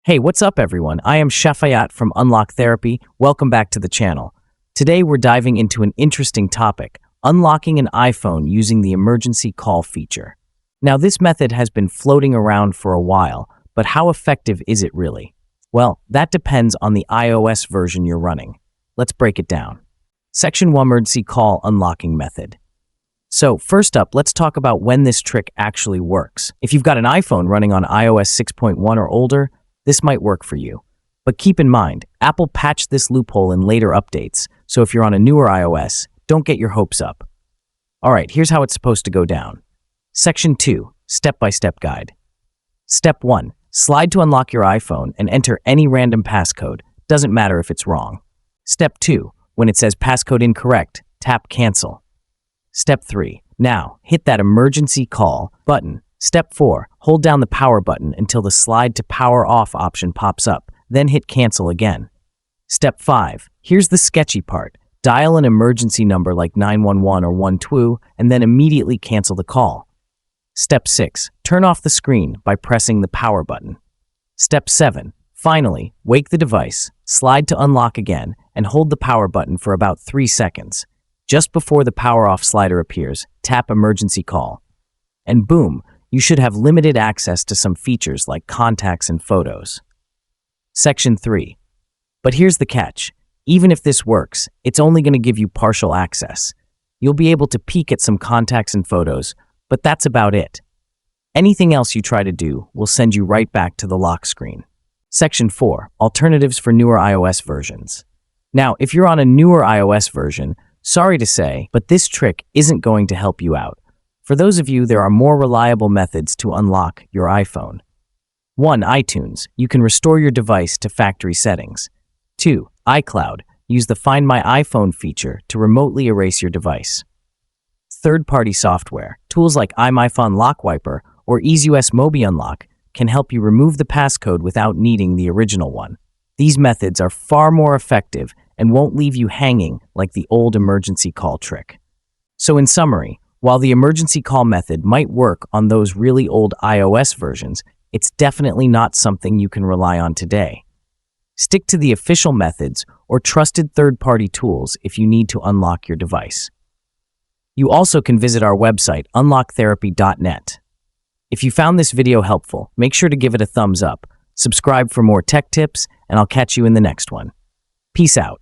Hey, what's up everyone? I am Shafayat from Unlock Therapy. Welcome back to the channel. Today we're diving into an interesting topic, unlocking an iPhone using the emergency call feature. Now this method has been floating around for a while, but how effective is it really? Well, that depends on the iOS version you're running. Let's break it down. Section 1, Emergency Call Unlocking Method. So first up, let's talk about when this trick actually works. If you've got an iPhone running on iOS 6.1 or older, this might work for you. But keep in mind, Apple patched this loophole in later updates, so if you're on a newer iOS, don't get your hopes up. Alright, here's how it's supposed to go down. Section 2, Step-by-Step Guide. Step 1, slide to unlock your iPhone and enter any random passcode, doesn't matter if it's wrong. Step 2, when it says passcode incorrect, tap Cancel. Step 3, now hit that emergency call button. Step 4, hold down the power button until the slide to power off option pops up, then hit cancel again. Step 5, here's the sketchy part. Dial an emergency number like 911 or 112 and then immediately cancel the call. Step 6, turn off the screen by pressing the power button. Step 7, finally, wake the device, slide to unlock again, and hold the power button for about 3 seconds. Just before the power off slider appears, tap emergency call. And boom, you should have limited access to some features like contacts and photos. Section 3. But here's the catch. Even if this works, it's only going to give you partial access. You'll be able to peek at some contacts and photos, but that's about it. Anything else you try to do will send you right back to the lock screen. Section 4. Alternatives for newer iOS versions. Now, if you're on a newer iOS version, sorry to say, but this trick isn't going to help you out. For those of you, there are more reliable methods to unlock your iPhone. 1. iTunes. You can restore your device to factory settings. 2. iCloud. Use the Find My iPhone feature to remotely erase your device. Third-party software. Tools like iMyFun Lock Wiper or EaseUS Mobi Unlock can help you remove the passcode without needing the original one. These methods are far more effective and won't leave you hanging like the old emergency call trick. So in summary, while the emergency call method might work on those really old iOS versions, it's definitely not something you can rely on today. Stick to the official methods or trusted third-party tools if you need to unlock your device. You also can visit our website, unlocktherapy.net. If you found this video helpful, make sure to give it a thumbs up, subscribe for more tech tips, and I'll catch you in the next one. Peace out.